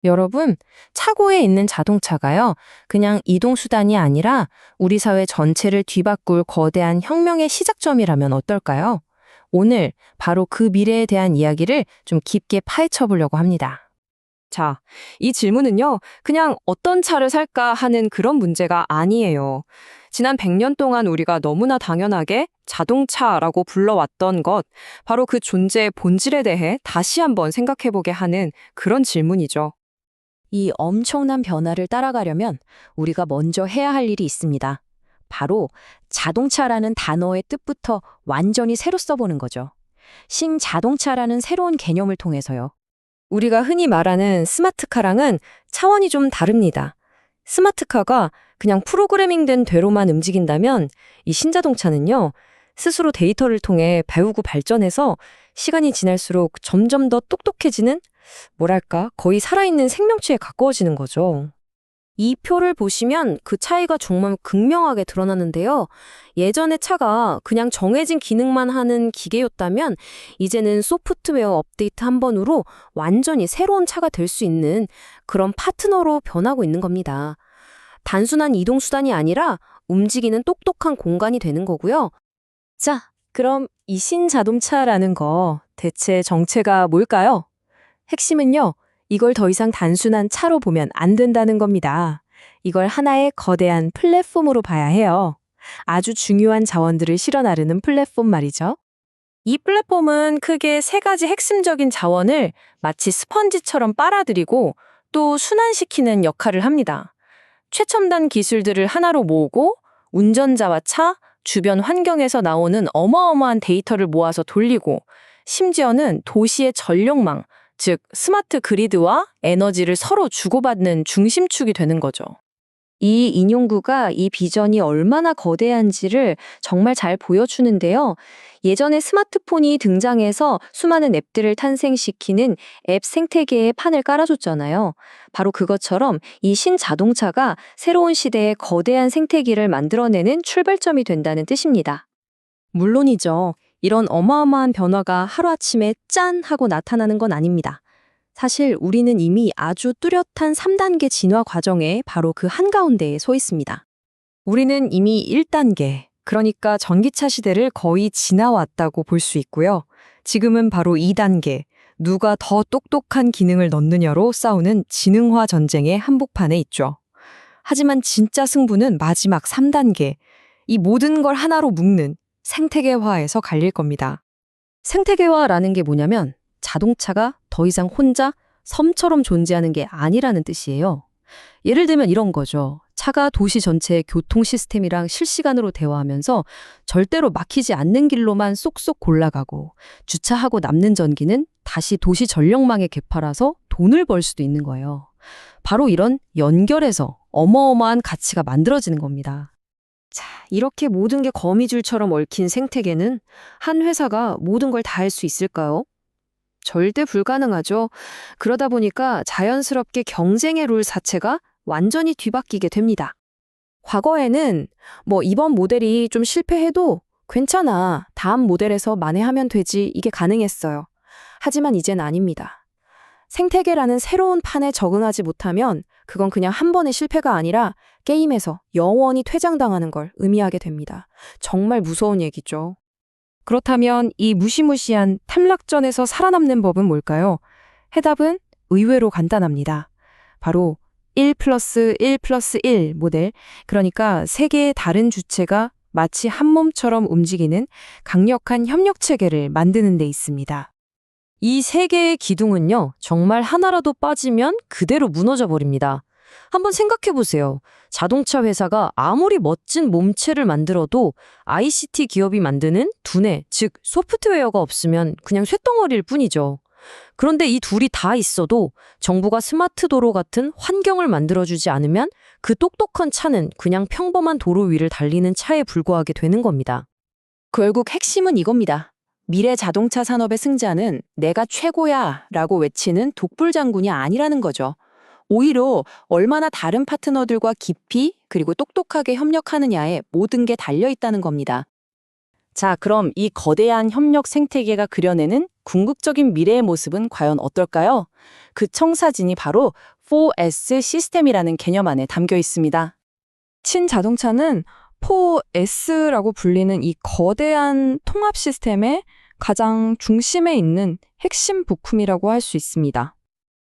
여러분, 차고에 있는 자동차가요, 그냥 이동수단이 아니라 우리 사회 전체를 뒤바꿀 거대한 혁명의 시작점이라면 어떨까요? 오늘 바로 그 미래에 대한 이야기를 좀 깊게 파헤쳐 보려고 합니다. 자, 이 질문은요, 그냥 어떤 차를 살까 하는 그런 문제가 아니에요. 지난 100년 동안 우리가 너무나 당연하게 자동차라고 불러왔던 것, 바로 그 존재의 본질에 대해 다시 한번 생각해보게 하는 그런 질문이죠. 이 엄청난 변화를 따라가려면 우리가 먼저 해야 할 일이 있습니다. 바로 자동차라는 단어의 뜻부터 완전히 새로 써보는 거죠. 신자동차라는 새로운 개념을 통해서요. 우리가 흔히 말하는 스마트카랑은 차원이 좀 다릅니다. 스마트카가 그냥 프로그래밍된 대로만 움직인다면 이 신자동차는요, 스스로 데이터를 통해 배우고 발전해서 시간이 지날수록 점점 더 똑똑해지는, 뭐랄까, 거의 살아있는 생명체에 가까워지는 거죠. 이 표를 보시면 그 차이가 정말 극명하게 드러나는데요. 예전에 차가 그냥 정해진 기능만 하는 기계였다면 이제는 소프트웨어 업데이트 한 번으로 완전히 새로운 차가 될 수 있는 그런 파트너로 변하고 있는 겁니다. 단순한 이동수단이 아니라 움직이는 똑똑한 공간이 되는 거고요. 자, 그럼 이 신자동차라는 거 대체 정체가 뭘까요? 핵심은요, 이걸 더 이상 단순한 차로 보면 안 된다는 겁니다. 이걸 하나의 거대한 플랫폼으로 봐야 해요. 아주 중요한 자원들을 실어 나르는 플랫폼 말이죠. 이 플랫폼은 크게 세 가지 핵심적인 자원을 마치 스펀지처럼 빨아들이고 또 순환시키는 역할을 합니다. 최첨단 기술들을 하나로 모으고 운전자와 차, 주변 환경에서 나오는 어마어마한 데이터를 모아서 돌리고 심지어는 도시의 전력망, 즉 스마트 그리드와 에너지를 서로 주고받는 중심축이 되는 거죠. 이 인용구가 이 비전이 얼마나 거대한지를 정말 잘 보여주는데요. 예전에 스마트폰이 등장해서 수많은 앱들을 탄생시키는 앱 생태계의 판을 깔아줬잖아요. 바로 그것처럼 이 신자동차가 새로운 시대의 거대한 생태계를 만들어내는 출발점이 된다는 뜻입니다. 물론이죠. 이런 어마어마한 변화가 하루아침에 짠 하고 나타나는 건 아닙니다. 사실 우리는 이미 아주 뚜렷한 3단계 진화 과정에 바로 그 한가운데에 서 있습니다. 우리는 이미 1단계, 그러니까 전기차 시대를 거의 지나왔다고 볼 수 있고요. 지금은 바로 2단계, 누가 더 똑똑한 기능을 넣느냐로 싸우는 지능화 전쟁의 한복판에 있죠. 하지만 진짜 승부는 마지막 3단계, 이 모든 걸 하나로 묶는 생태계화에서 갈릴 겁니다. 생태계화라는 게 뭐냐면 자동차가 더 이상 혼자 섬처럼 존재하는 게 아니라는 뜻이에요. 예를 들면 이런 거죠. 차가 도시 전체의 교통 시스템이랑 실시간으로 대화하면서 절대로 막히지 않는 길로만 쏙쏙 골라가고 주차하고 남는 전기는 다시 도시 전력망에 개팔아서 돈을 벌 수도 있는 거예요. 바로 이런 연결해서 어마어마한 가치가 만들어지는 겁니다. 자, 이렇게 모든 게 거미줄처럼 얽힌 생태계는 한 회사가 모든 걸 다 할 수 있을까요? 절대 불가능하죠. 그러다 보니까 자연스럽게 경쟁의 룰 자체가 완전히 뒤바뀌게 됩니다. 과거에는 이번 모델이 좀 실패해도 괜찮아, 다음 모델에서 만회하면 되지, 이게 가능했어요. 하지만 이젠 아닙니다. 생태계라는 새로운 판에 적응하지 못하면 그건 그냥 한 번의 실패가 아니라 게임에서 영원히 퇴장당하는 걸 의미하게 됩니다. 정말 무서운 얘기죠. 그렇다면 이 무시무시한 탐락전에서 살아남는 법은 뭘까요? 해답은 의외로 간단합니다. 바로 1+1+1 모델, 그러니까 세 개의 다른 주체가 마치 한 몸처럼 움직이는 강력한 협력체계를 만드는 데 있습니다. 이 세 개의 기둥은요, 정말 하나라도 빠지면 그대로 무너져 버립니다. 한번 생각해 보세요. 자동차 회사가 아무리 멋진 몸체를 만들어도 ICT 기업이 만드는 두뇌, 즉 소프트웨어가 없으면 그냥 쇳덩어리일 뿐이죠. 그런데 이 둘이 다 있어도 정부가 스마트 도로 같은 환경을 만들어주지 않으면 그 똑똑한 차는 그냥 평범한 도로 위를 달리는 차에 불과하게 되는 겁니다. 결국 핵심은 이겁니다. 미래 자동차 산업의 승자는 내가 최고야 라고 외치는 독불장군이 아니라는 거죠. 오히려 얼마나 다른 파트너들과 깊이 그리고 똑똑하게 협력하느냐에 모든 게 달려 있다는 겁니다. 자, 그럼 이 거대한 협력 생태계가 그려내는 궁극적인 미래의 모습은 과연 어떨까요? 그 청사진이 바로 4S 시스템이라는 개념 안에 담겨 있습니다. 친자동차는 4S라고 불리는 이 거대한 통합 시스템의 가장 중심에 있는 핵심 부품이라고 할 수 있습니다.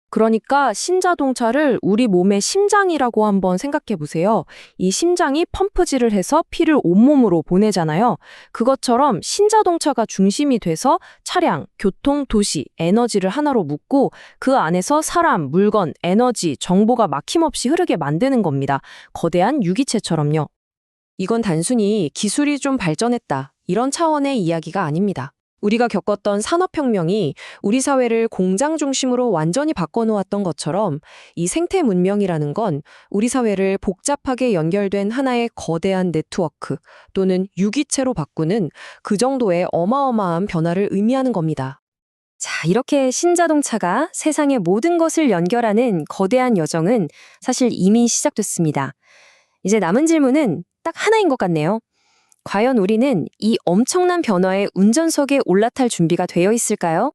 그러니까 신자동차를 우리 몸의 심장이라고 한번 생각해 보세요. 이 심장이 펌프질을 해서 피를 온몸으로 보내잖아요. 그것처럼 신자동차가 중심이 돼서 차량, 교통, 도시, 에너지를 하나로 묶고 그 안에서 사람, 물건, 에너지, 정보가 막힘없이 흐르게 만드는 겁니다. 거대한 유기체처럼요. 이건 단순히 기술이 좀 발전했다, 이런 차원의 이야기가 아닙니다. 우리가 겪었던 산업혁명이 우리 사회를 공장 중심으로 완전히 바꿔놓았던 것처럼 이 생태 문명이라는 건 우리 사회를 복잡하게 연결된 하나의 거대한 네트워크 또는 유기체로 바꾸는 그 정도의 어마어마한 변화를 의미하는 겁니다. 자, 이렇게 신자동차가 세상의 모든 것을 연결하는 거대한 여정은 사실 이미 시작됐습니다. 이제 남은 질문은 딱 하나인 것 같네요. 과연 우리는 이 엄청난 변화의 운전석에 올라탈 준비가 되어 있을까요?